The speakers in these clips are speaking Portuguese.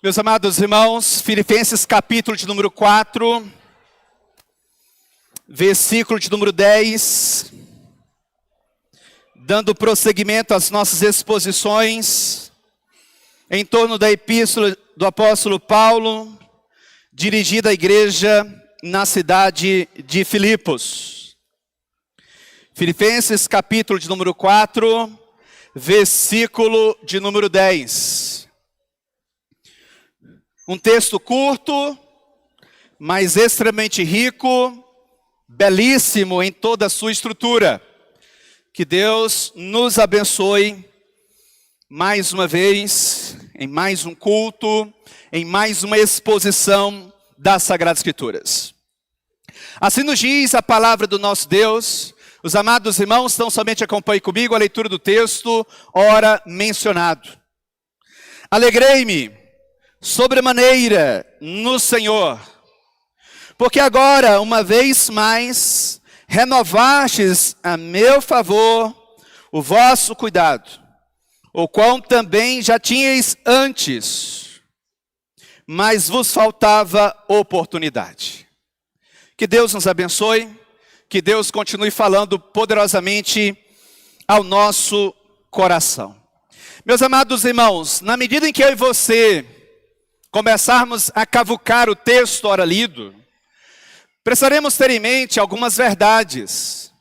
Meus amados irmãos, Filipenses capítulo de número 4, versículo de número 10, dando prosseguimento às nossas exposições em torno da epístola do apóstolo Paulo, dirigida à igreja na cidade de Filipos. Filipenses capítulo de número 4, versículo de número 10. Um texto curto, mas extremamente rico, belíssimo em toda a sua estrutura. Que Deus nos abençoe mais uma vez, em mais um culto, em mais uma exposição das Sagradas Escrituras. Assim nos diz a palavra do nosso Deus. Os amados irmãos, tão somente acompanhem comigo a leitura do texto, ora mencionado. Alegrei-me sobremaneira no Senhor, porque agora, uma vez mais, renovastes a meu favor o vosso cuidado, o qual também já tinhais antes, mas vos faltava oportunidade. Que Deus nos abençoe, que Deus continue falando poderosamente ao nosso coração. Meus amados irmãos, na medida em que eu e você começarmos a cavucar o texto ora lido, precisaremos ter em mente algumas verdades.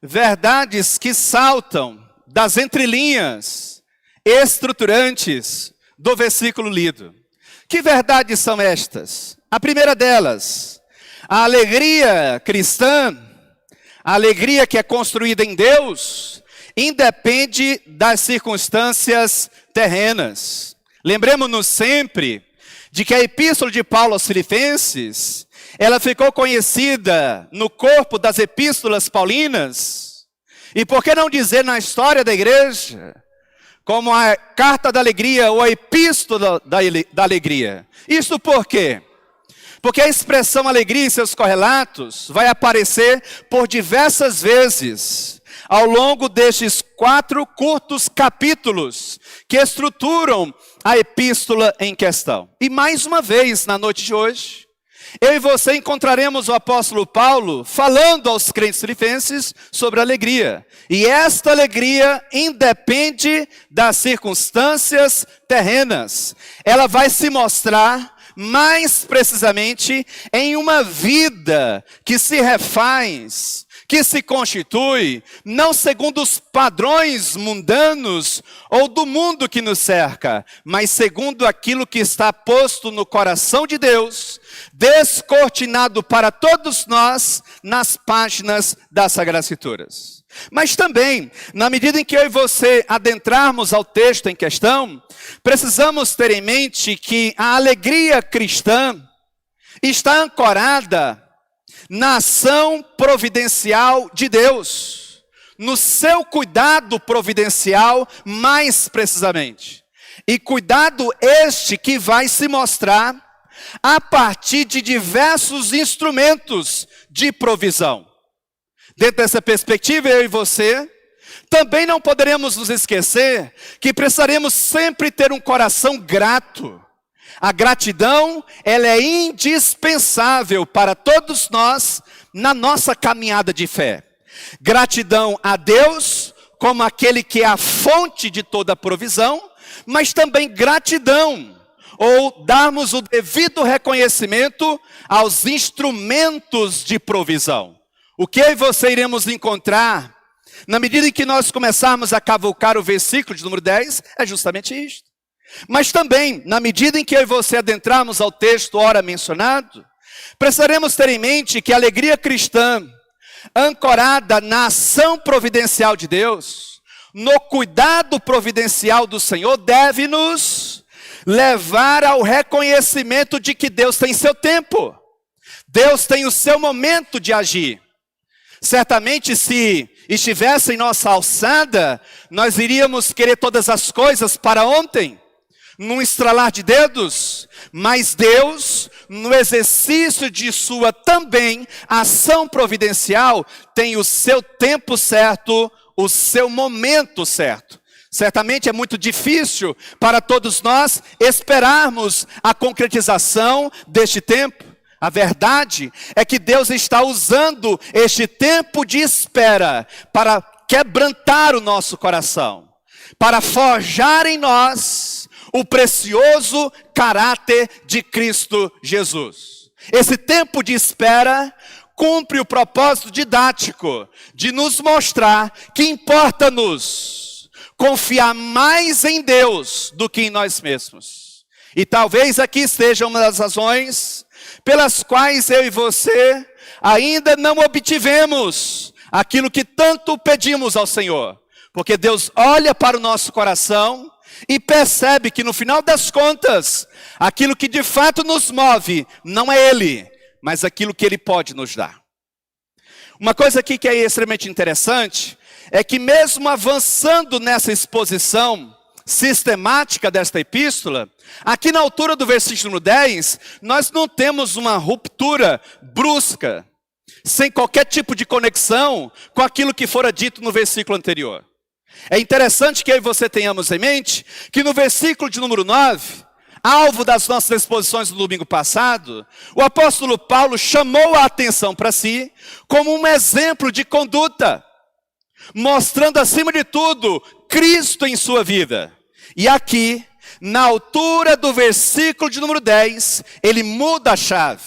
Verdades que saltam das entrelinhas estruturantes do versículo lido. Que verdades são estas? A primeira delas, a alegria cristã, a alegria que é construída em Deus, independe das circunstâncias terrenas. Lembremos-nos sempre de que a epístola de Paulo aos Filipenses, ela ficou conhecida no corpo das epístolas paulinas, e por que não dizer na história da igreja, como a carta da alegria ou a epístola da alegria. Isso por quê? Porque a expressão alegria em seus correlatos vai aparecer por diversas vezes ao longo destes 4 curtos capítulos que estruturam a epístola em questão. E mais uma vez, na noite de hoje, eu e você encontraremos o apóstolo Paulo falando aos crentes filipenses sobre alegria. E esta alegria independe das circunstâncias terrenas. Ela vai se mostrar mais precisamente em uma vida que se refaz, que se constitui, não segundo os padrões mundanos ou do mundo que nos cerca, mas segundo aquilo que está posto no coração de Deus, descortinado para todos nós nas páginas das Sagradas Escrituras. Mas também, na medida em que eu e você adentrarmos ao texto em questão, precisamos ter em mente que a alegria cristã está ancorada na ação providencial de Deus, no seu cuidado providencial mais precisamente. E cuidado este que vai se mostrar a partir de diversos instrumentos de provisão. Dentro dessa perspectiva, eu e você, também não poderemos nos esquecer que precisaremos sempre ter um coração grato. A gratidão, ela é indispensável para todos nós na nossa caminhada de fé. Gratidão a Deus, como aquele que é a fonte de toda a provisão, mas também gratidão, ou darmos o devido reconhecimento aos instrumentos de provisão. O que eu e você iremos encontrar, na medida em que nós começarmos a cavucar o versículo de número 10, é justamente isto. Mas também, na medida em que eu e você adentrarmos ao texto ora mencionado, precisaremos ter em mente que a alegria cristã, ancorada na ação providencial de Deus, no cuidado providencial do Senhor, deve nos levar ao reconhecimento de que Deus tem seu tempo. Deus tem o seu momento de agir. Certamente, se estivesse em nossa alçada, nós iríamos querer todas as coisas para ontem, num estralar de dedos, mas Deus, no exercício de sua também ação providencial, tem o seu tempo certo, o seu momento certo. Certamente é muito difícil para todos nós esperarmos a concretização deste tempo. A verdade é que Deus está usando este tempo de espera para quebrantar o nosso coração, para forjar em nós o precioso caráter de Cristo Jesus. Esse tempo de espera cumpre o propósito didático de nos mostrar que importa-nos confiar mais em Deus do que em nós mesmos. E talvez aqui esteja uma das razões pelas quais eu e você ainda não obtivemos aquilo que tanto pedimos ao Senhor. Porque Deus olha para o nosso coração e percebe que no final das contas, aquilo que de fato nos move não é Ele, mas aquilo que Ele pode nos dar. Uma coisa aqui que é extremamente interessante é que mesmo avançando nessa exposição sistemática desta epístola, aqui na altura do versículo número 10, nós não temos uma ruptura brusca, sem qualquer tipo de conexão com aquilo que fora dito no versículo anterior. É interessante que eu e você tenhamos em mente que no versículo de número 9, alvo das nossas exposições do domingo passado, o apóstolo Paulo chamou a atenção para si como um exemplo de conduta, mostrando acima de tudo Cristo em sua vida. E aqui, na altura do versículo de número 10, ele muda a chave.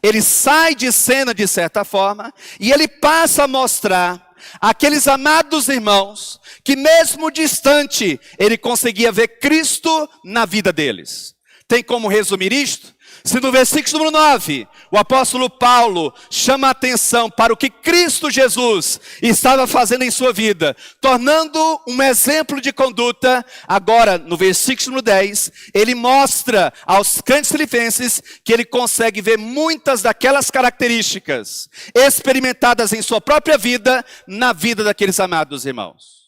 Ele sai de cena de certa forma e ele passa a mostrar àqueles amados irmãos que mesmo distante, ele conseguia ver Cristo na vida deles. Tem como resumir isto? Se no versículo número 9, o apóstolo Paulo chama a atenção para o que Cristo Jesus estava fazendo em sua vida, tornando um exemplo de conduta, agora no versículo número 10, ele mostra aos crentes filipenses que ele consegue ver muitas daquelas características experimentadas em sua própria vida, na vida daqueles amados irmãos.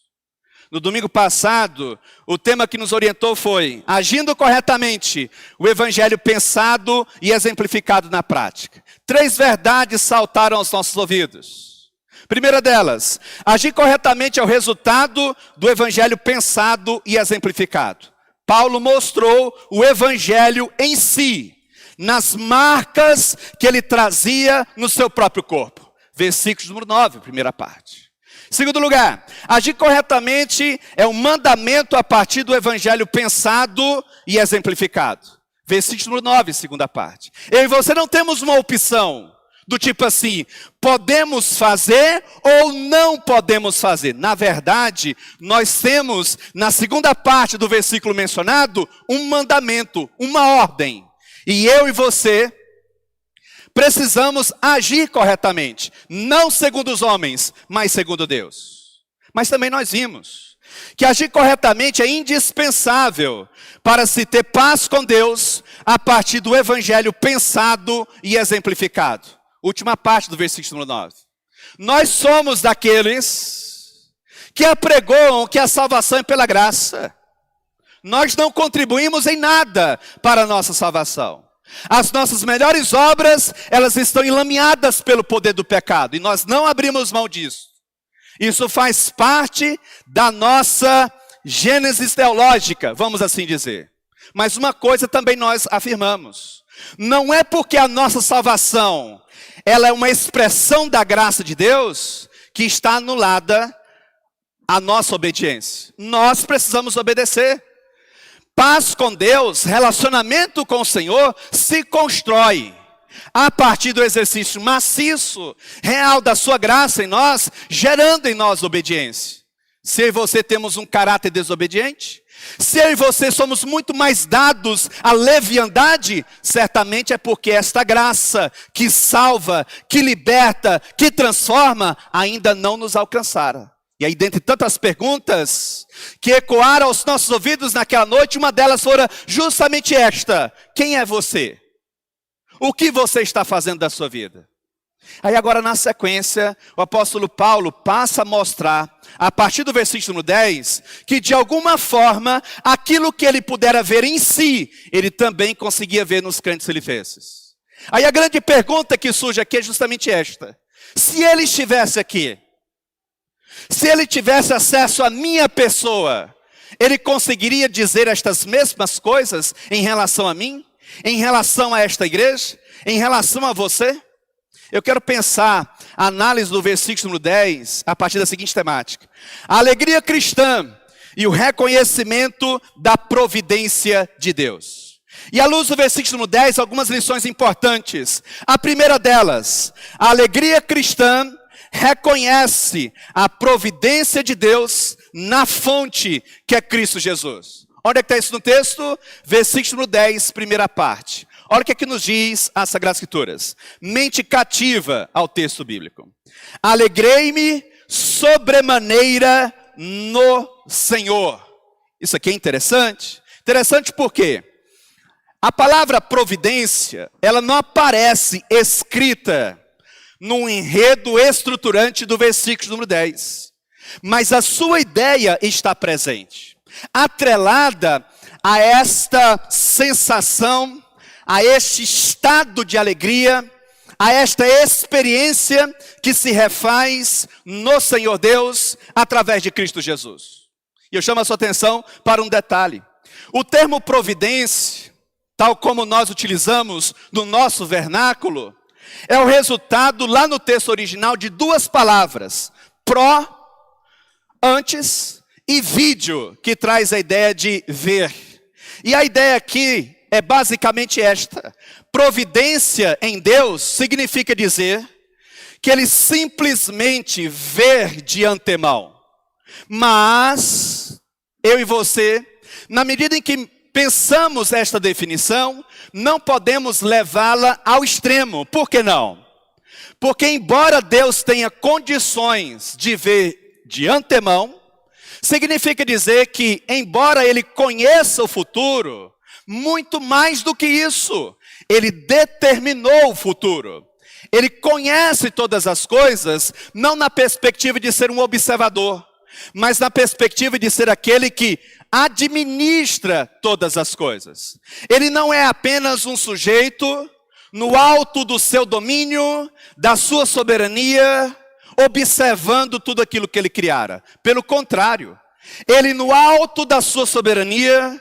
No domingo passado, o tema que nos orientou foi agindo corretamente, o evangelho pensado e exemplificado na prática. 3 verdades saltaram aos nossos ouvidos. Primeira delas, agir corretamente é o resultado do evangelho pensado e exemplificado. Paulo mostrou o evangelho em si, nas marcas que ele trazia no seu próprio corpo. Versículo número 9, primeira parte. Segundo lugar, agir corretamente é um mandamento a partir do evangelho pensado e exemplificado. Versículo 9, segunda parte. Eu e você não temos uma opção do tipo assim, podemos fazer ou não podemos fazer. Na verdade, nós temos na segunda parte do versículo mencionado um mandamento, uma ordem. E eu e você precisamos agir corretamente, não segundo os homens, mas segundo Deus. Mas também nós vimos que agir corretamente é indispensável para se ter paz com Deus a partir do evangelho pensado e exemplificado. Última parte do versículo 9. Nós somos daqueles que apregoam que a salvação é pela graça. Nós não contribuímos em nada para a nossa salvação. As nossas melhores obras, elas estão enlameadas pelo poder do pecado. E nós não abrimos mão disso. Isso faz parte da nossa gênese teológica, vamos assim dizer. Mas uma coisa também nós afirmamos. Não é porque a nossa salvação, ela é uma expressão da graça de Deus, que está anulada a nossa obediência. Nós precisamos obedecer. Paz com Deus, relacionamento com o Senhor, se constrói a partir do exercício maciço, real da sua graça em nós, gerando em nós obediência. Se eu e você temos um caráter desobediente, se eu e você somos muito mais dados à leviandade, certamente é porque esta graça que salva, que liberta, que transforma, ainda não nos alcançara. E aí, dentre tantas perguntas que ecoaram aos nossos ouvidos naquela noite, uma delas fora justamente esta: quem é você? O que você está fazendo da sua vida? Aí agora na sequência, o apóstolo Paulo passa a mostrar, a partir do versículo 10, que de alguma forma, aquilo que ele pudera ver em si, ele também conseguia ver nos crentes filipenses. Aí a grande pergunta que surge aqui é justamente esta: se ele estivesse aqui, se ele tivesse acesso à minha pessoa, ele conseguiria dizer estas mesmas coisas em relação a mim? Em relação a esta igreja? Em relação a você? Eu quero pensar a análise do versículo número 10 a partir da seguinte temática: a alegria cristã e o reconhecimento da providência de Deus. E à luz do versículo número 10, algumas lições importantes. A primeira delas, a alegria cristã reconhece a providência de Deus na fonte que é Cristo Jesus. Onde é que está isso no texto? Versículo número 10, primeira parte. Olha o que é que nos diz as Sagradas Escrituras. Mente cativa ao texto bíblico. Alegrei-me sobremaneira no Senhor. Isso aqui é interessante. Interessante por quê? A palavra providência, ela não aparece escrita num enredo estruturante do versículo número 10. Mas a sua ideia está presente, atrelada a esta sensação, a este estado de alegria, a esta experiência que se refaz no Senhor Deus através de Cristo Jesus. E eu chamo a sua atenção para um detalhe. O termo providência, tal como nós utilizamos no nosso vernáculo, é o resultado lá no texto original de duas palavras: pró, antes, e vídeo, que traz a ideia de ver. E a ideia aqui é basicamente esta: providência em Deus significa dizer que Ele simplesmente vê de antemão. Mas eu e você, na medida em que pensamos esta definição, não podemos levá-la ao extremo. Por que não? Porque embora Deus tenha condições de ver de antemão, significa dizer que, embora Ele conheça o futuro, muito mais do que isso, Ele determinou o futuro. Ele conhece todas as coisas, não na perspectiva de ser um observador, mas na perspectiva de ser aquele que administra todas as coisas. Ele não é apenas um sujeito no alto do seu domínio, da sua soberania, observando tudo aquilo que Ele criara. Pelo contrário, Ele no alto da sua soberania,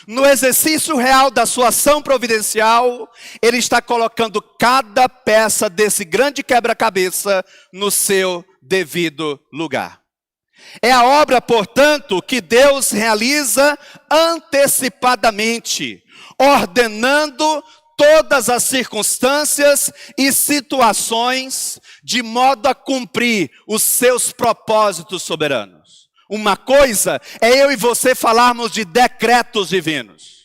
no exercício real da sua ação providencial, Ele está colocando cada peça desse grande quebra-cabeça no seu devido lugar. É a obra, portanto, que Deus realiza antecipadamente, ordenando todas as circunstâncias e situações de modo a cumprir os seus propósitos soberanos. Uma coisa é eu e você falarmos de decretos divinos.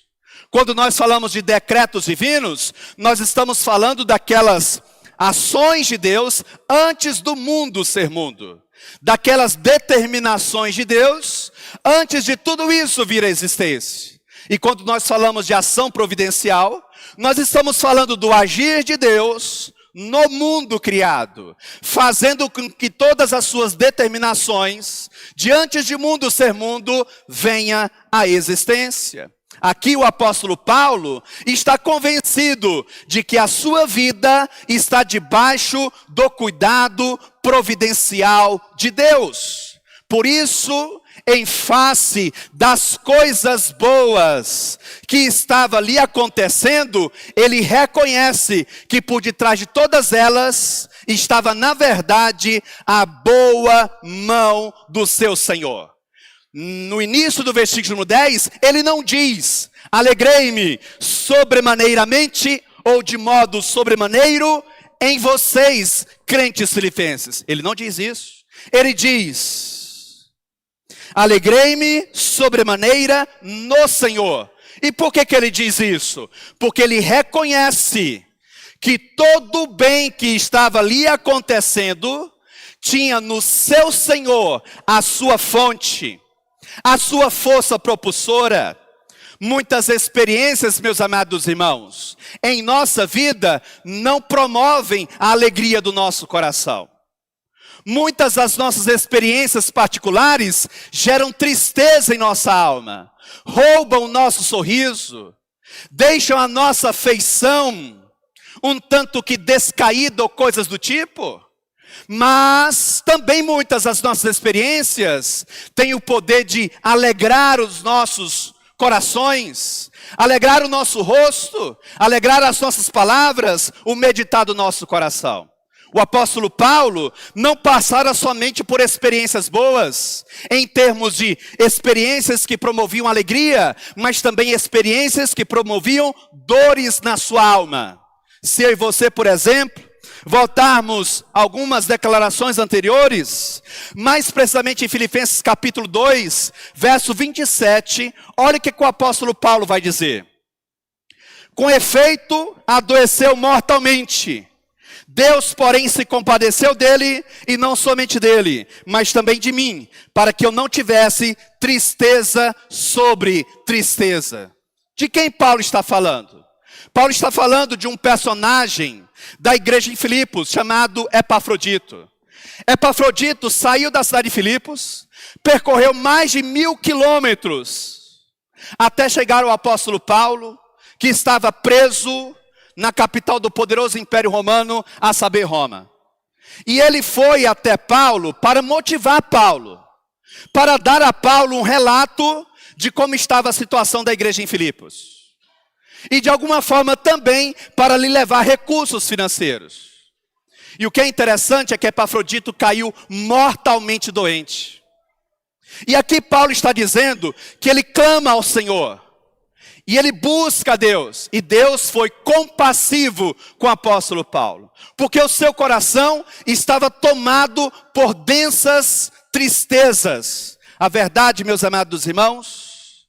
Quando nós falamos de decretos divinos, nós estamos falando daquelas ações de Deus antes do mundo ser mundo. Daquelas determinações de Deus antes de tudo isso vir à existência. E quando nós falamos de ação providencial, nós estamos falando do agir de Deus no mundo criado, fazendo com que todas as suas determinações, diante de mundo ser mundo, venha à existência. Aqui o apóstolo Paulo está convencido de que a sua vida está debaixo do cuidado providencial de Deus. Por isso, em face das coisas boas que estava ali acontecendo, ele reconhece que por detrás de todas elas estava, na verdade, a boa mão do seu Senhor. No início do versículo 10, ele não diz: alegrei-me sobremaneiramente ou de modo sobremaneiro em vocês, crentes filipenses. Ele não diz isso. Ele diz: alegrei-me sobremaneira no Senhor. E por que ele diz isso? Porque ele reconhece que todo o bem que estava ali acontecendo tinha no seu Senhor a sua fonte, a sua força propulsora. Muitas experiências, meus amados irmãos, em nossa vida não promovem a alegria do nosso coração. Muitas das nossas experiências particulares geram tristeza em nossa alma, roubam o nosso sorriso, deixam a nossa afeição um tanto que descaída ou coisas do tipo. Mas também muitas das nossas experiências têm o poder de alegrar os nossos corações, alegrar o nosso rosto, alegrar as nossas palavras, o meditar do nosso coração. O apóstolo Paulo não passara somente por experiências boas, em termos de experiências que promoviam alegria, mas também experiências que promoviam dores na sua alma. Se eu e você, por exemplo, voltarmos algumas declarações anteriores, mais precisamente em Filipenses capítulo 2, verso 27, olha o que o apóstolo Paulo vai dizer. Com efeito, adoeceu mortalmente. Deus, porém, se compadeceu dele, e não somente dele, mas também de mim, para que eu não tivesse tristeza sobre tristeza. De quem Paulo está falando? Paulo está falando de um personagem da igreja em Filipos, chamado Epafrodito. Epafrodito saiu da cidade de Filipos, percorreu mais de 1000 quilômetros, até chegar ao apóstolo Paulo, que estava preso na capital do poderoso Império Romano, a saber, Roma. E ele foi até Paulo para motivar Paulo, para dar a Paulo um relato de como estava a situação da igreja em Filipos. E de alguma forma também para lhe levar recursos financeiros. E o que é interessante é que Epafrodito caiu mortalmente doente. E aqui Paulo está dizendo que ele clama ao Senhor. E ele busca a Deus, e Deus foi compassivo com o apóstolo Paulo, porque o seu coração estava tomado por densas tristezas. A verdade, meus amados irmãos,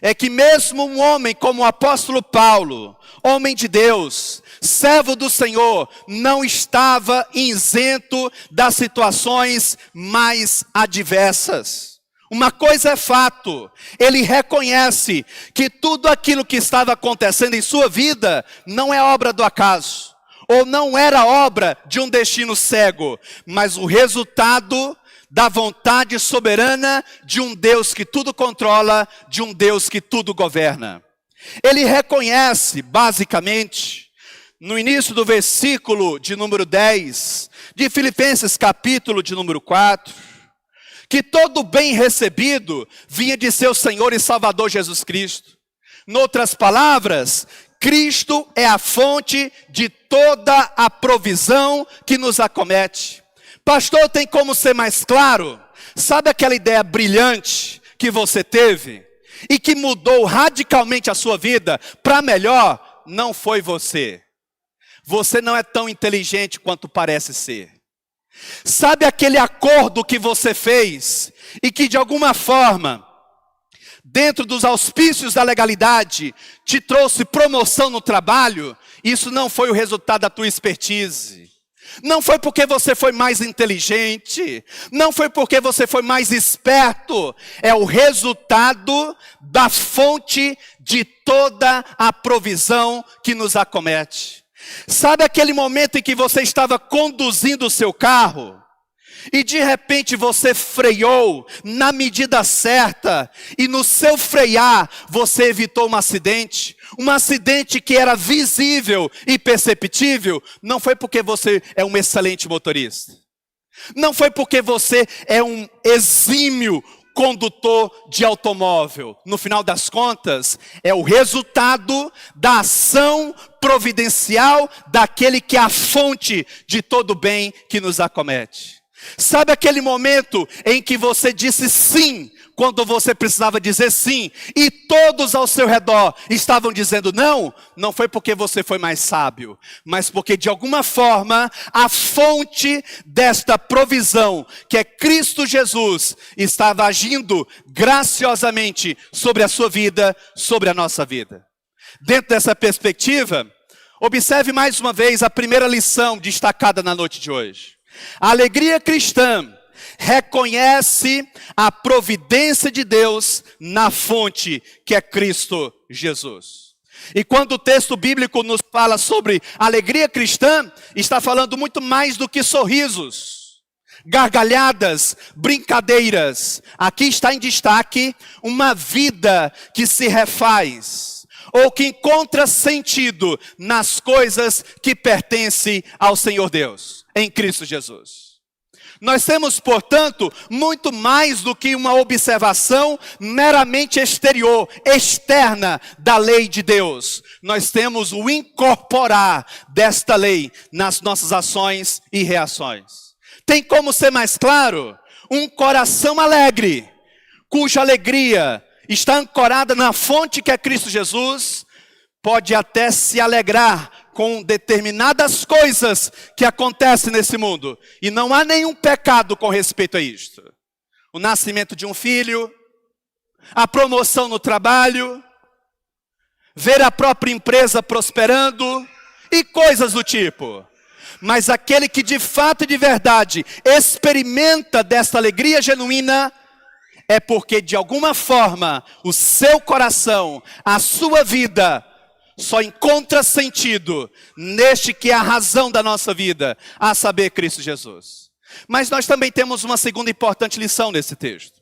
é que mesmo um homem como o apóstolo Paulo, homem de Deus, servo do Senhor, não estava isento das situações mais adversas. Uma coisa é fato, ele reconhece que tudo aquilo que estava acontecendo em sua vida não é obra do acaso, ou não era obra de um destino cego, mas o resultado da vontade soberana de um Deus que tudo controla, de um Deus que tudo governa. Ele reconhece, basicamente, no início do versículo de número 10, de Filipenses capítulo de número 4, que todo bem recebido vinha de seu Senhor e Salvador Jesus Cristo. Noutras palavras, Cristo é a fonte de toda a provisão que nos acomete. Pastor, tem como ser mais claro? Sabe aquela ideia brilhante que você teve e que mudou radicalmente a sua vida para melhor? Não foi você. Você não é tão inteligente quanto parece ser. Sabe aquele acordo que você fez e que de alguma forma, dentro dos auspícios da legalidade, te trouxe promoção no trabalho? Isso não foi o resultado da tua expertise. Não foi porque você foi mais inteligente, não foi porque você foi mais esperto, é o resultado da fonte de toda a provisão que nos acomete. Sabe aquele momento em que você estava conduzindo o seu carro e de repente você freou na medida certa e no seu frear você evitou um acidente que era visível e perceptível? Não foi porque você é um excelente motorista, não foi porque você é um exímio condutor de automóvel. No final das contas, é o resultado da ação providencial daquele que é a fonte de todo bem que nos acomete. Sabe aquele momento em que você disse sim, quando você precisava dizer sim, e todos ao seu redor estavam dizendo não? Não foi porque você foi mais sábio, mas porque de alguma forma a fonte desta provisão, que é Cristo Jesus, estava agindo graciosamente sobre a sua vida, sobre a nossa vida. Dentro dessa perspectiva, observe mais uma vez a primeira lição destacada na noite de hoje. A alegria cristã reconhece a providência de Deus na fonte que é Cristo Jesus. E quando o texto bíblico nos fala sobre alegria cristã, está falando muito mais do que sorrisos, gargalhadas, brincadeiras. Aqui está em destaque uma vida que se refaz. ou que encontra sentido nas coisas que pertencem ao Senhor Deus, em Cristo Jesus. Nós temos, portanto, muito mais do que uma observação meramente exterior, externa da lei de Deus. Nós temos o incorporar desta lei nas nossas ações e reações. Tem como ser mais claro? Um coração alegre, cuja alegria está ancorada na fonte que é Cristo Jesus, pode até se alegrar com determinadas coisas que acontecem nesse mundo. E não há nenhum pecado com respeito a isto. O nascimento de um filho, a promoção no trabalho, ver a própria empresa prosperando e coisas do tipo. Mas aquele que de fato e de verdade experimenta desta alegria genuína, é porque de alguma forma o seu coração, a sua vida, só encontra sentido neste que é a razão da nossa vida, a saber, Cristo Jesus. Mas nós também temos uma segunda importante lição nesse texto.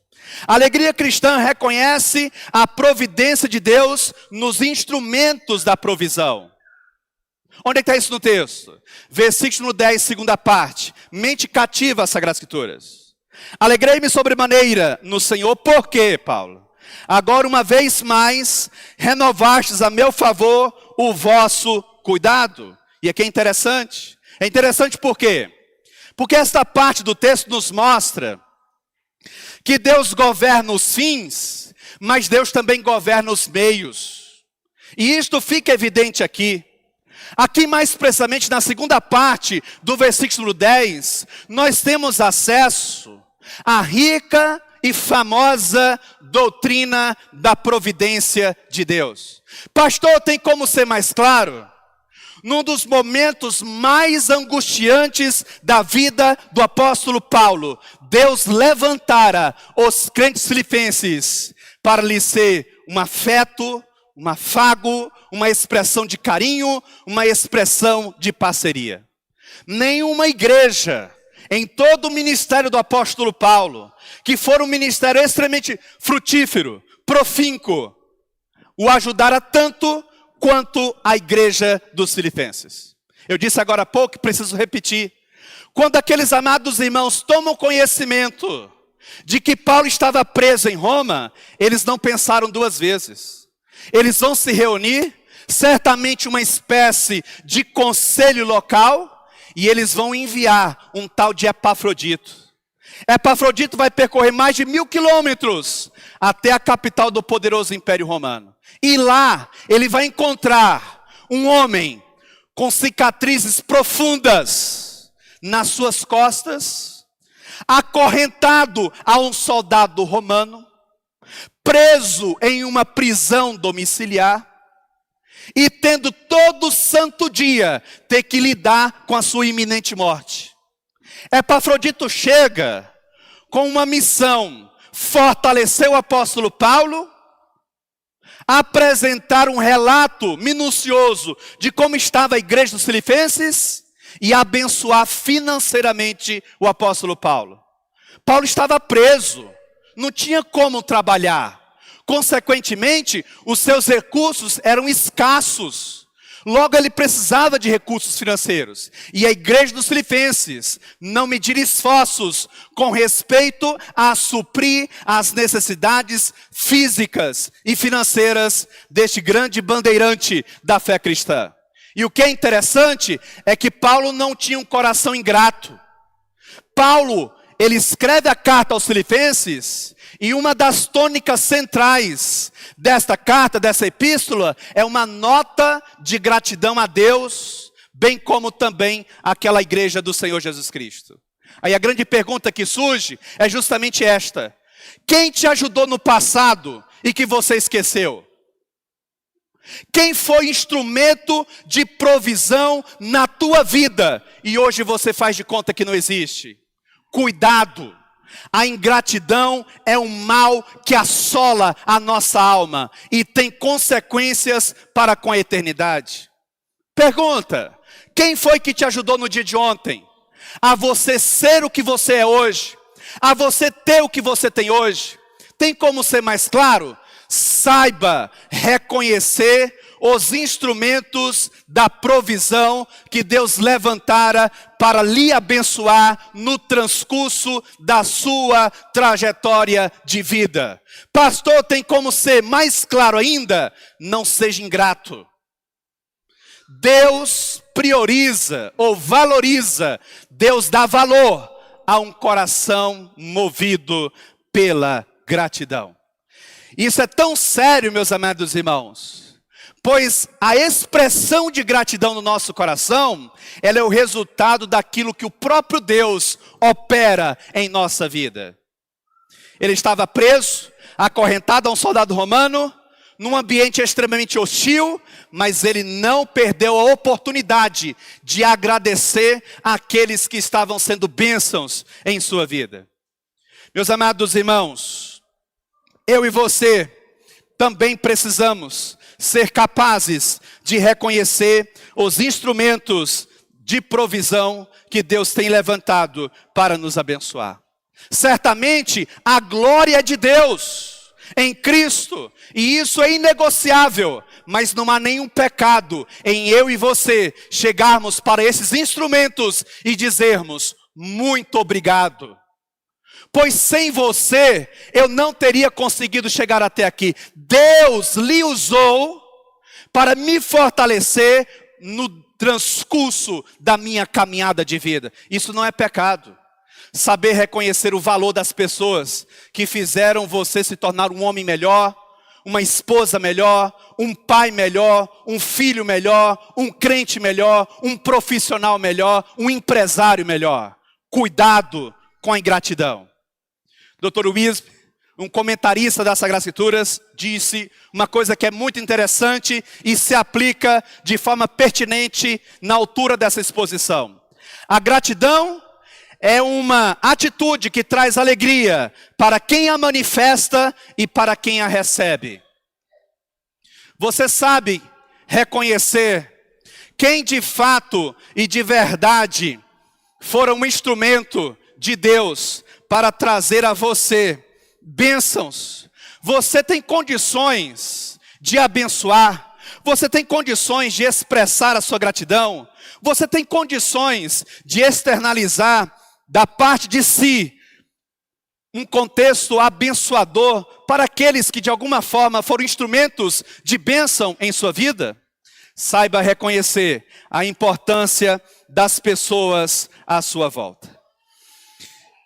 A alegria cristã reconhece a providência de Deus nos instrumentos da provisão. Onde é que está isso no texto? Versículo 10, segunda parte. Mente cativa às Sagradas Escrituras. Alegrei-me sobremaneira no Senhor, por quê, Paulo? Agora, uma vez mais, renovastes a meu favor o vosso cuidado. E aqui é interessante. É interessante por quê? Porque esta parte do texto nos mostra que Deus governa os fins, mas Deus também governa os meios. E isto fica evidente aqui. Aqui mais precisamente na segunda parte do versículo 10, nós temos acesso à rica e famosa doutrina da providência de Deus. Pastor, tem como ser mais claro? Num dos momentos mais angustiantes da vida do apóstolo Paulo, Deus levantara os crentes filipenses para lhe ser um afeto, um afago, uma expressão de carinho, uma expressão de parceria. Nenhuma igreja em todo o ministério do apóstolo Paulo, que for um ministério extremamente frutífero, profínco, o ajudara tanto quanto a igreja dos filipenses. Eu disse agora há pouco, preciso repetir. Quando aqueles amados irmãos tomam conhecimento de que Paulo estava preso em Roma, eles não pensaram duas vezes. Eles vão se reunir, certamente uma espécie de conselho local, e eles vão enviar um tal de Epafrodito. Epafrodito vai percorrer mais de 1000 quilômetros até a capital do poderoso Império Romano. E lá ele vai encontrar um homem com cicatrizes profundas nas suas costas, acorrentado a um soldado romano, preso em uma prisão domiciliar, e tendo todo santo dia ter que lidar com a sua iminente morte. Epafrodito chega com uma missão: fortalecer o apóstolo Paulo, apresentar um relato minucioso de como estava a igreja dos filipenses e abençoar financeiramente o apóstolo Paulo. Paulo estava preso, não tinha como trabalhar. Consequentemente, os seus recursos eram escassos. Logo, ele precisava de recursos financeiros. E a igreja dos filipenses não medir esforços com respeito a suprir as necessidades físicas e financeiras deste grande bandeirante da fé cristã. E o que é interessante é que Paulo não tinha um coração ingrato. Paulo, ele escreve a carta aos filipenses, e uma das tônicas centrais desta carta, dessa epístola, é uma nota de gratidão a Deus, bem como também àquela igreja do Senhor Jesus Cristo. Aí a grande pergunta que surge é justamente esta: quem te ajudou no passado e que você esqueceu? Quem foi instrumento de provisão na tua vida e hoje você faz de conta que não existe? Cuidado! A ingratidão é um mal que assola a nossa alma e tem consequências para com a eternidade. Pergunta: quem foi que te ajudou no dia de ontem a você ser o que você é hoje, a você ter o que você tem hoje? Tem como ser mais claro? Saiba reconhecer os instrumentos da provisão que Deus levantara para lhe abençoar no transcurso da sua trajetória de vida. Pastor, tem como ser mais claro ainda? Não seja ingrato. Deus prioriza ou valoriza, Deus dá valor a um coração movido pela gratidão. Isso é tão sério, meus amados irmãos, pois a expressão de gratidão no nosso coração, ela é o resultado daquilo que o próprio Deus opera em nossa vida. Ele estava preso, acorrentado a um soldado romano, num ambiente extremamente hostil, mas ele não perdeu a oportunidade de agradecer àqueles que estavam sendo bênçãos em sua vida. Meus amados irmãos, eu e você também precisamos ser capazes de reconhecer os instrumentos de provisão que Deus tem levantado para nos abençoar. Certamente a glória é de Deus em Cristo, e isso é inegociável, mas não há nenhum pecado em eu e você chegarmos para esses instrumentos e dizermos muito obrigado. Pois sem você, eu não teria conseguido chegar até aqui. Deus lhe usou para me fortalecer no transcurso da minha caminhada de vida. Isso não é pecado. Saber reconhecer o valor das pessoas que fizeram você se tornar um homem melhor, uma esposa melhor, um pai melhor, um filho melhor, um crente melhor, um profissional melhor, um empresário melhor. Cuidado com a ingratidão. Dr. Wisby, um comentarista das Sagradas Escrituras, disse uma coisa que é muito interessante e se aplica de forma pertinente na altura dessa exposição. A gratidão é uma atitude que traz alegria para quem a manifesta e para quem a recebe. Você sabe reconhecer quem de fato e de verdade foram um instrumento de Deus para trazer a você bênçãos. Você tem condições de abençoar, você tem condições de expressar a sua gratidão, você tem condições de externalizar da parte de si um contexto abençoador para aqueles que de alguma forma foram instrumentos de bênção em sua vida. Saiba reconhecer a importância das pessoas à sua volta.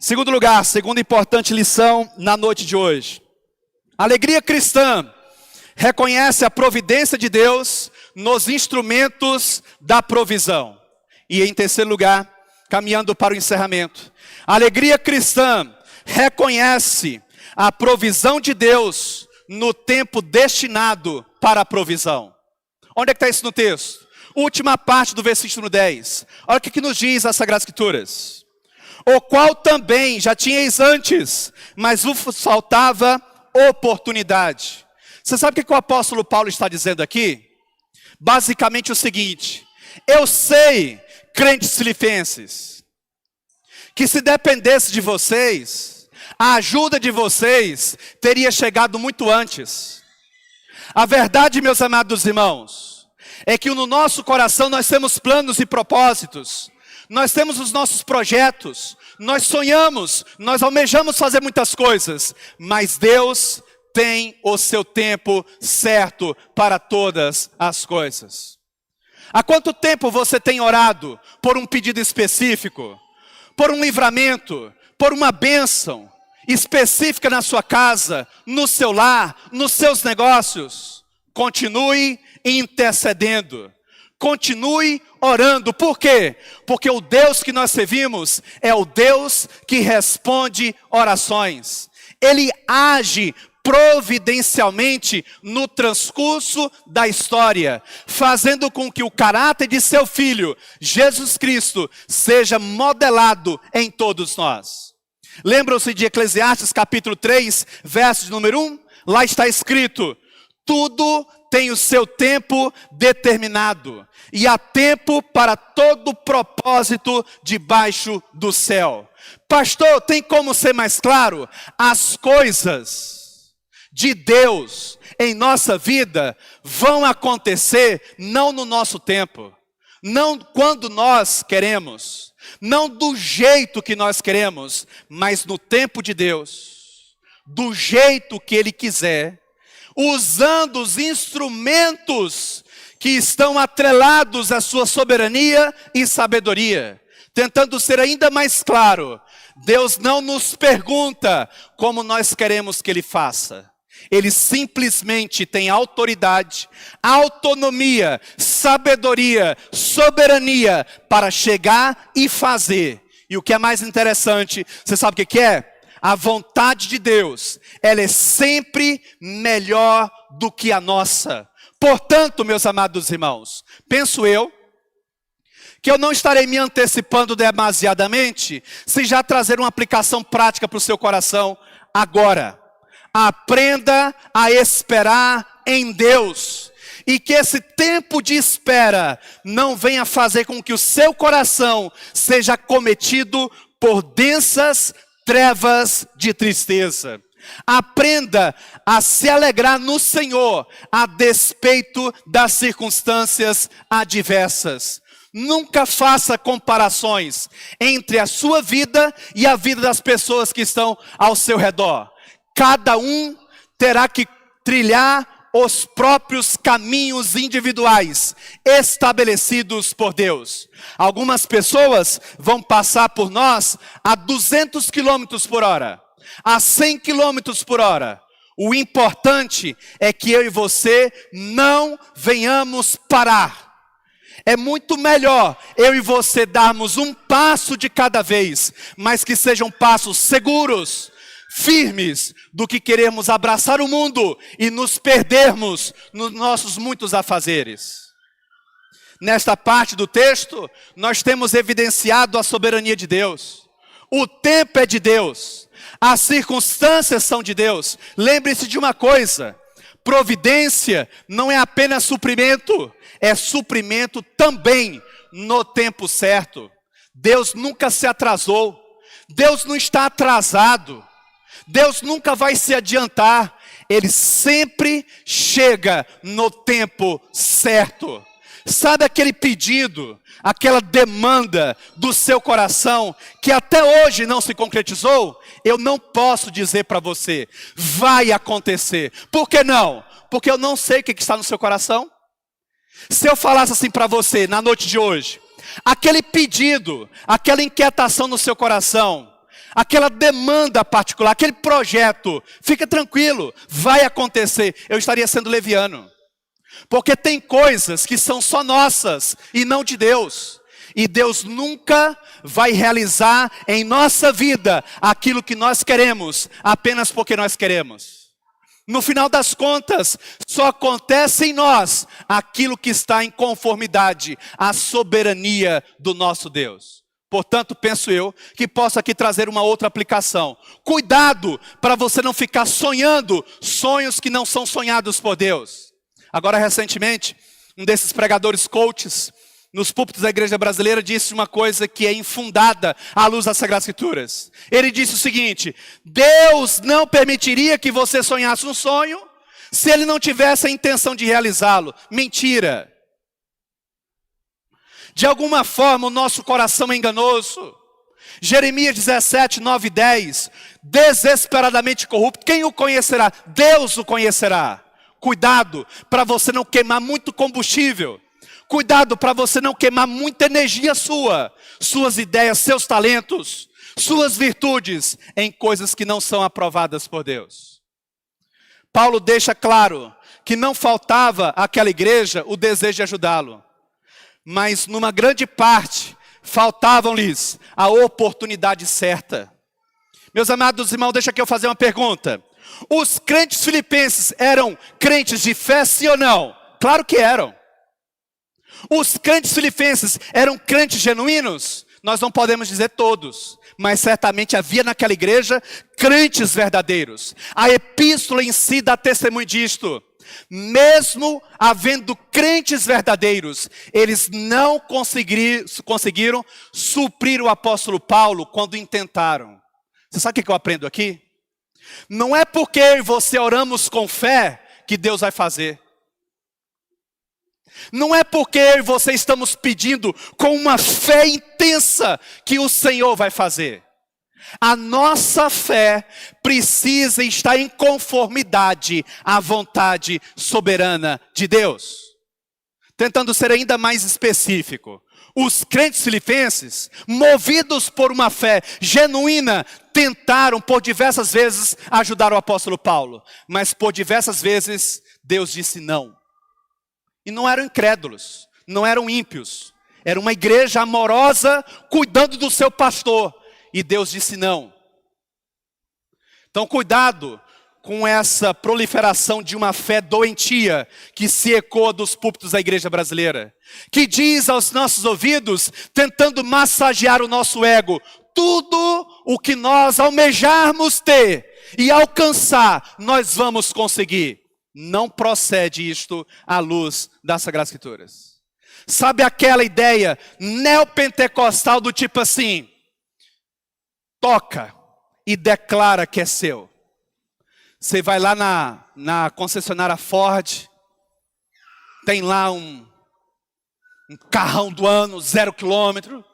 Segundo lugar, segunda importante lição na noite de hoje. A alegria cristã reconhece a providência de Deus nos instrumentos da provisão. E em terceiro lugar, caminhando para o encerramento, a alegria cristã reconhece a provisão de Deus no tempo destinado para a provisão. Onde é que está isso no texto? Última parte do versículo 10. Olha o que nos diz as Sagradas Escrituras. O qual também já tinhais antes, mas vos faltava oportunidade. Você sabe o que o apóstolo Paulo está dizendo aqui? Basicamente o seguinte: eu sei, crentes filipenses, que se dependesse de vocês, a ajuda de vocês teria chegado muito antes. A verdade, meus amados irmãos, é que no nosso coração nós temos planos e propósitos, nós temos os nossos projetos, nós sonhamos, nós almejamos fazer muitas coisas, mas Deus tem o seu tempo certo para todas as coisas. Há quanto tempo você tem orado por um pedido específico, por um livramento, por uma bênção específica na sua casa, no seu lar, nos seus negócios? Continue intercedendo. Continue orando. Por quê? Porque o Deus que nós servimos é o Deus que responde orações. Ele age providencialmente no transcurso da história, fazendo com que o caráter de seu Filho, Jesus Cristo, seja modelado em todos nós. Lembram-se de Eclesiastes capítulo 3, verso de número 1? Lá está escrito: tudo tem o seu tempo determinado, e há tempo para todo propósito debaixo do céu. Pastor, tem como ser mais claro? As coisas de Deus em nossa vida vão acontecer não no nosso tempo, não quando nós queremos, não do jeito que nós queremos, mas no tempo de Deus, do jeito que Ele quiser, usando os instrumentos que estão atrelados à sua soberania e sabedoria. Tentando ser ainda mais claro, Deus não nos pergunta como nós queremos que Ele faça. Ele simplesmente tem autoridade, autonomia, sabedoria, soberania para chegar e fazer. E o que é mais interessante, você sabe o que é? A vontade de Deus, ela é sempre melhor do que a nossa. Portanto, meus amados irmãos, penso eu, que eu não estarei me antecipando demasiadamente, se já trazer uma aplicação prática para o seu coração agora. Aprenda a esperar em Deus. E que esse tempo de espera não venha fazer com que o seu coração seja cometido por densas trevas de tristeza. Aprenda a se alegrar no Senhor, a despeito das circunstâncias adversas. Nunca faça comparações entre a sua vida e a vida das pessoas que estão ao seu redor. Cada um terá que trilhar os próprios caminhos individuais estabelecidos por Deus. Algumas pessoas vão passar por nós a 200 quilômetros por hora, a 100 quilômetros por hora. O importante é que eu e você não venhamos parar. É muito melhor eu e você darmos um passo de cada vez, mas que sejam passos seguros, firmes, do que queremos abraçar o mundo e nos perdermos nos nossos muitos afazeres. Nesta parte do texto, nós temos evidenciado a soberania de Deus. O tempo é de Deus. As circunstâncias são de Deus. Lembre-se de uma coisa: providência não é apenas suprimento, é suprimento também no tempo certo. Deus nunca se atrasou. Deus não está atrasado. Deus nunca vai se adiantar. Ele sempre chega no tempo certo. Sabe aquele pedido, aquela demanda do seu coração que até hoje não se concretizou? Eu não posso dizer para você, vai acontecer. Por que não? Porque eu não sei o que está no seu coração. Se eu falasse assim para você na noite de hoje, aquele pedido, aquela inquietação no seu coração, aquela demanda particular, aquele projeto, fica tranquilo, vai acontecer. Eu estaria sendo leviano. Porque tem coisas que são só nossas e não de Deus. E Deus nunca vai realizar em nossa vida aquilo que nós queremos, apenas porque nós queremos. No final das contas, só acontece em nós aquilo que está em conformidade à soberania do nosso Deus. Portanto, penso eu que posso aqui trazer uma outra aplicação. Cuidado para você não ficar sonhando sonhos que não são sonhados por Deus. Agora, recentemente, um desses pregadores coaches nos púlpitos da igreja brasileira disse uma coisa que é infundada à luz das Sagradas Escrituras. Ele disse o seguinte: Deus não permitiria que você sonhasse um sonho se Ele não tivesse a intenção de realizá-lo. Mentira. De alguma forma o nosso coração é enganoso. Jeremias 17, 9 e 10. Desesperadamente corrupto, quem o conhecerá? Deus o conhecerá. Cuidado para você não queimar muito combustível. Cuidado para você não queimar muita energia sua, suas ideias, seus talentos, suas virtudes em coisas que não são aprovadas por Deus. Paulo deixa claro que não faltava àquela igreja o desejo de ajudá-lo, mas numa grande parte faltavam-lhes a oportunidade certa. Meus amados irmãos, deixa que eu fazer uma pergunta. Os crentes filipenses eram crentes de fé, sim ou não? Claro que eram. Os crentes filipenses eram crentes genuínos? Nós não podemos dizer todos, mas certamente havia naquela igreja crentes verdadeiros. A epístola em si dá testemunho disto. Mesmo havendo crentes verdadeiros, eles não conseguiram suprir o apóstolo Paulo quando intentaram. Você sabe o que eu aprendo aqui? Não é porque eu e você oramos com fé que Deus vai fazer. Não é porque eu e você estamos pedindo com uma fé intensa que o Senhor vai fazer. A nossa fé precisa estar em conformidade à vontade soberana de Deus. Tentando ser ainda mais específico, os crentes filipenses, movidos por uma fé genuína, tentaram por diversas vezes ajudar o apóstolo Paulo, mas por diversas vezes Deus disse não. E não eram incrédulos, não eram ímpios, era uma igreja amorosa cuidando do seu pastor, e Deus disse não. Então cuidado com essa proliferação de uma fé doentia que se ecoa dos púlpitos da igreja brasileira, que diz aos nossos ouvidos, tentando massagear o nosso ego, tudo o que nós almejarmos ter e alcançar, nós vamos conseguir. Não procede isto à luz das Sagradas Escrituras. Sabe aquela ideia neopentecostal do tipo assim, toca e declara que é seu. Você vai lá na concessionária Ford, tem lá um carrão do ano, 0 quilômetro,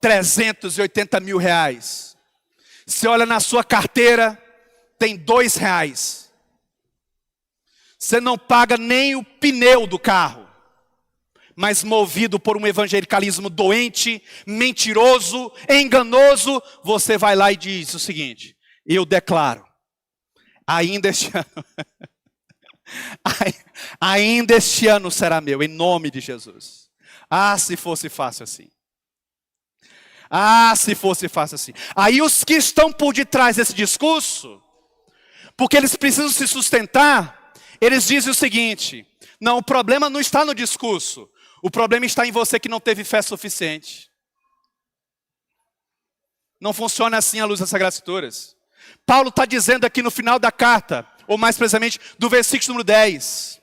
380 mil reais. Você olha na sua carteira, tem R$2. Você não paga nem o pneu do carro, mas movido por um evangelicalismo doente, mentiroso, enganoso, você vai lá e diz o seguinte, eu declaro, ainda este ano, ainda este ano será meu, em nome de Jesus. Ah, se fosse fácil assim. Ah, se fosse fácil assim. Aí os que estão por detrás desse discurso, porque eles precisam se sustentar, eles dizem o seguinte, não, o problema não está no discurso, o problema está em você que não teve fé suficiente. Não funciona assim à luz das Sagradas Escrituras. Paulo está dizendo aqui no final da carta, ou mais precisamente do versículo número 10.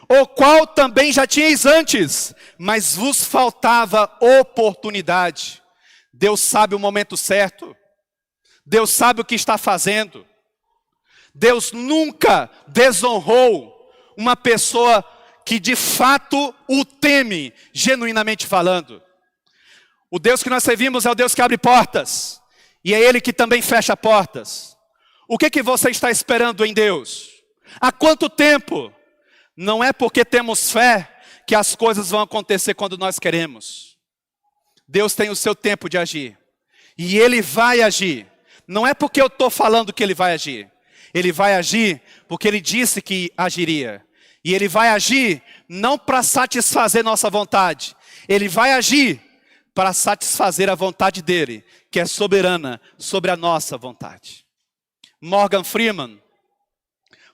O qual também já tinhais antes, mas vos faltava oportunidade. Deus sabe o momento certo. Deus sabe o que está fazendo. Deus nunca desonrou uma pessoa que de fato o teme, genuinamente falando. O Deus que nós servimos é o Deus que abre portas. E é Ele que também fecha portas. O que você está esperando em Deus? Há quanto tempo? Não é porque temos fé que as coisas vão acontecer quando nós queremos. Deus tem o seu tempo de agir. E Ele vai agir. Não é porque eu estou falando que Ele vai agir. Ele vai agir porque Ele disse que agiria. E Ele vai agir não para satisfazer nossa vontade. Ele vai agir para satisfazer a vontade dEle, que é soberana sobre a nossa vontade. Morgan Freeman,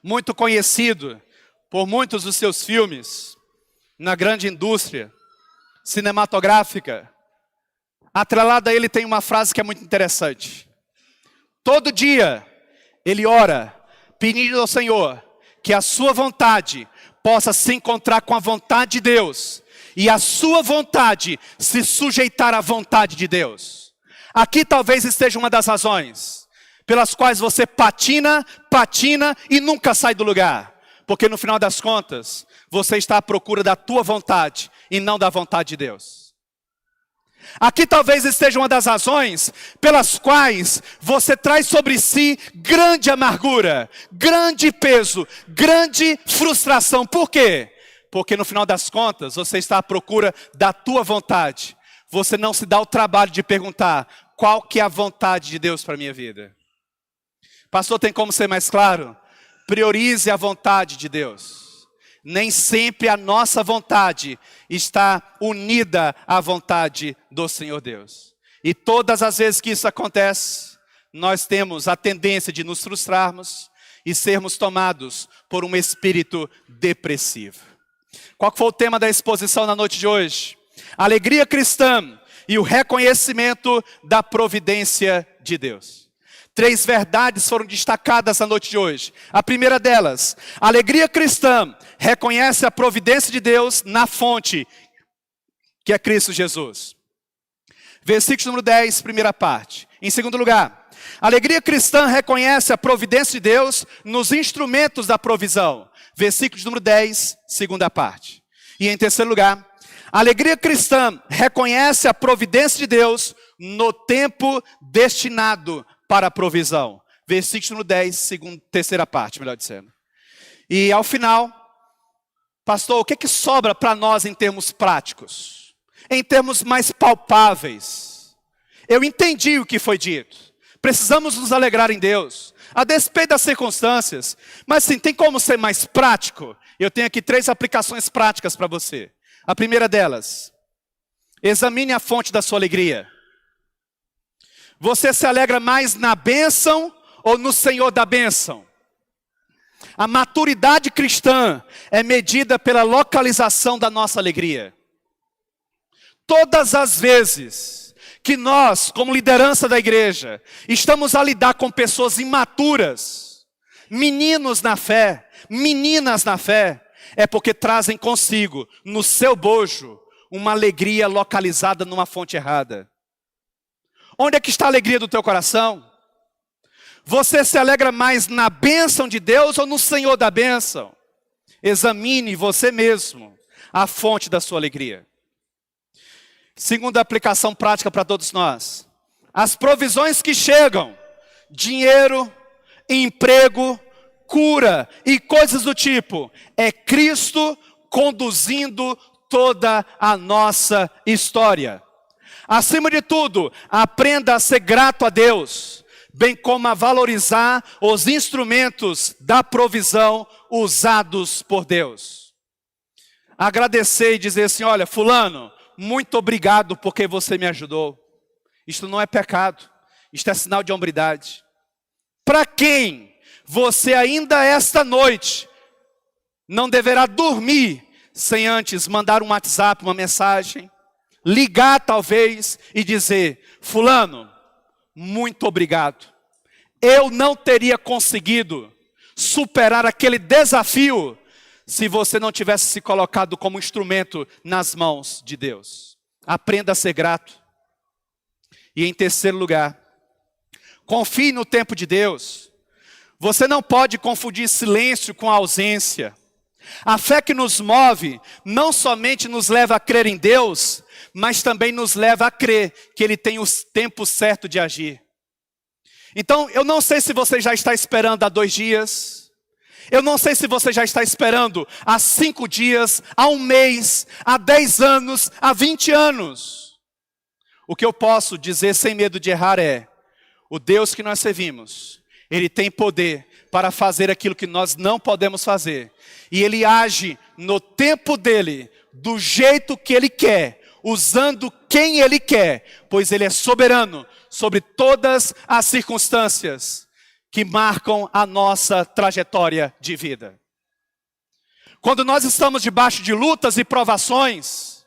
muito conhecido por muitos dos seus filmes na grande indústria cinematográfica, atrelado a ele tem uma frase que é muito interessante. Todo dia ele ora, pedindo ao Senhor que a sua vontade possa se encontrar com a vontade de Deus e a sua vontade se sujeitar à vontade de Deus. Aqui talvez esteja uma das razões pelas quais você patina e nunca sai do lugar. Porque no final das contas, você está à procura da tua vontade e não da vontade de Deus. Aqui talvez esteja uma das razões pelas quais você traz sobre si grande amargura, grande peso, grande frustração. Por quê? Porque no final das contas, você está à procura da tua vontade. Você não se dá o trabalho de perguntar qual que é a vontade de Deus para a minha vida. Pastor, tem como ser mais claro? Priorize a vontade de Deus. Nem sempre a nossa vontade está unida à vontade do Senhor Deus. E todas as vezes que isso acontece, nós temos a tendência de nos frustrarmos e sermos tomados por um espírito depressivo. Qual foi o tema da exposição na noite de hoje? Alegria cristã e o reconhecimento da providência de Deus. 3 verdades foram destacadas na noite de hoje. A primeira delas, a alegria cristã reconhece a providência de Deus na fonte, que é Cristo Jesus. Versículo número 10, primeira parte. Em segundo lugar, A alegria cristã reconhece a providência de Deus nos instrumentos da provisão. Versículo de número 10, segunda parte. E em terceiro lugar, a alegria cristã reconhece a providência de Deus no tempo destinado para a provisão. Versículo número 10, terceira parte, melhor dizendo. E ao final, pastor, o que sobra para nós em termos práticos? Em termos mais palpáveis. Eu entendi o que foi dito. Precisamos nos alegrar em Deus, a despeito das circunstâncias. Mas sim, tem como ser mais prático? Eu tenho aqui 3 aplicações práticas para você. A primeira delas, examine a fonte da sua alegria. Você se alegra mais na bênção ou no Senhor da bênção? A maturidade cristã é medida pela localização da nossa alegria. Todas as vezes que nós, como liderança da igreja, estamos a lidar com pessoas imaturas, meninos na fé, meninas na fé, é porque trazem consigo, no seu bojo, uma alegria localizada numa fonte errada. Onde é que está a alegria do teu coração? Você se alegra mais na bênção de Deus ou no Senhor da bênção? Examine você mesmo a fonte da sua alegria. Segunda aplicação prática para todos nós. As provisões que chegam, dinheiro, emprego, cura e coisas do tipo, é Cristo conduzindo toda a nossa história. Acima de tudo, aprenda a ser grato a Deus, bem como a valorizar os instrumentos da provisão usados por Deus. Agradecer e dizer assim, olha, fulano, muito obrigado porque você me ajudou. Isto não é pecado, isto é sinal de hombridade. Para quem você ainda esta noite não deverá dormir sem antes mandar um WhatsApp, uma mensagem, ligar talvez e dizer, fulano, muito obrigado. Eu não teria conseguido superar aquele desafio se você não tivesse se colocado como instrumento nas mãos de Deus. Aprenda a ser grato. E em terceiro lugar, confie no tempo de Deus. Você não pode confundir silêncio com ausência. A fé que nos move não somente nos leva a crer em Deus, mas também nos leva a crer que Ele tem o tempo certo de agir. Então, eu não sei se você já está esperando há 2 dias. Eu não sei se você já está esperando há 5 dias, há 1 mês, há 10 anos, há 20 anos. O que eu posso dizer sem medo de errar é, o Deus que nós servimos, Ele tem poder para fazer aquilo que nós não podemos fazer. E Ele age no tempo dEle, do jeito que Ele quer, usando quem Ele quer, pois Ele é soberano sobre todas as circunstâncias que marcam a nossa trajetória de vida. Quando nós estamos debaixo de lutas e provações,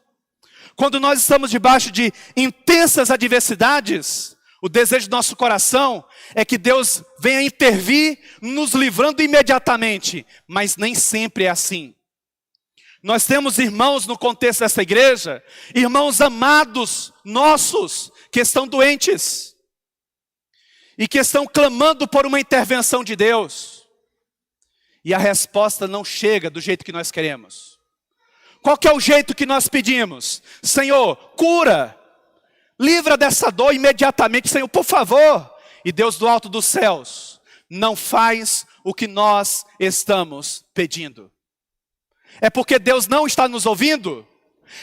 quando nós estamos debaixo de intensas adversidades, o desejo do nosso coração é que Deus venha intervir, nos livrando imediatamente, mas nem sempre é assim. Nós temos irmãos no contexto dessa igreja, irmãos amados nossos, que estão doentes, e que estão clamando por uma intervenção de Deus, e a resposta não chega do jeito que nós queremos. Qual que é o jeito que nós pedimos? Senhor, cura, livra dessa dor imediatamente, Senhor, por favor. E Deus do alto dos céus não faz o que nós estamos pedindo. É porque Deus não está nos ouvindo?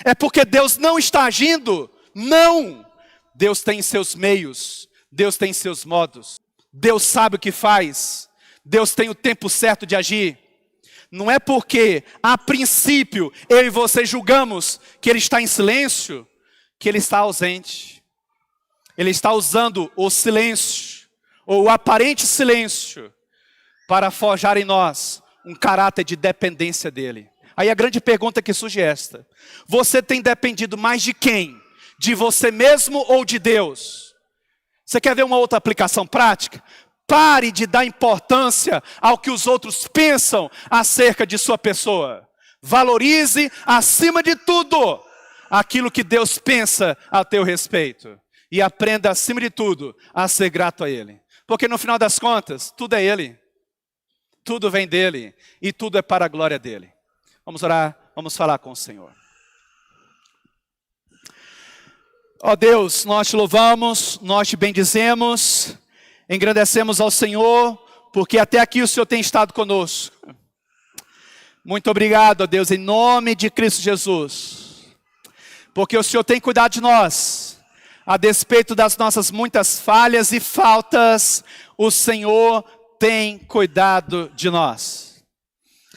É porque Deus não está agindo? Não! Deus tem seus meios, Deus tem seus modos, Deus sabe o que faz, Deus tem o tempo certo de agir. Não é porque, a princípio, eu e você julgamos que Ele está em silêncio, que Ele está ausente. Ele está usando o silêncio, ou o aparente silêncio, para forjar em nós um caráter de dependência dEle. Aí a grande pergunta que surge é esta: você tem dependido mais de quem? De você mesmo ou de Deus? Você quer ver uma outra aplicação prática? Pare de dar importância ao que os outros pensam acerca de sua pessoa. Valorize, acima de tudo, aquilo que Deus pensa a teu respeito. E aprenda, acima de tudo, a ser grato a Ele. Porque no final das contas, tudo é Ele. Tudo vem dEle e tudo é para a glória dEle. Vamos orar, vamos falar com o Senhor. Ó Deus, nós te louvamos, nós te bendizemos, engrandecemos ao Senhor, porque até aqui o Senhor tem estado conosco. Muito obrigado, ó Deus, em nome de Cristo Jesus. Porque o Senhor tem cuidado de nós. A despeito das nossas muitas falhas e faltas, o Senhor tem cuidado de nós.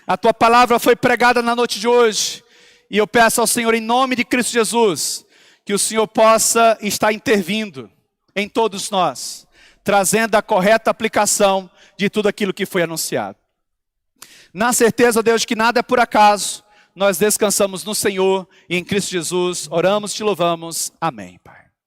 A tua palavra foi pregada na noite de hoje. E eu peço ao Senhor, em nome de Cristo Jesus, que o Senhor possa estar intervindo em todos nós, trazendo a correta aplicação de tudo aquilo que foi anunciado. Na certeza, Deus, que nada é por acaso, nós descansamos no Senhor e em Cristo Jesus, oramos e te louvamos. Amém, Pai.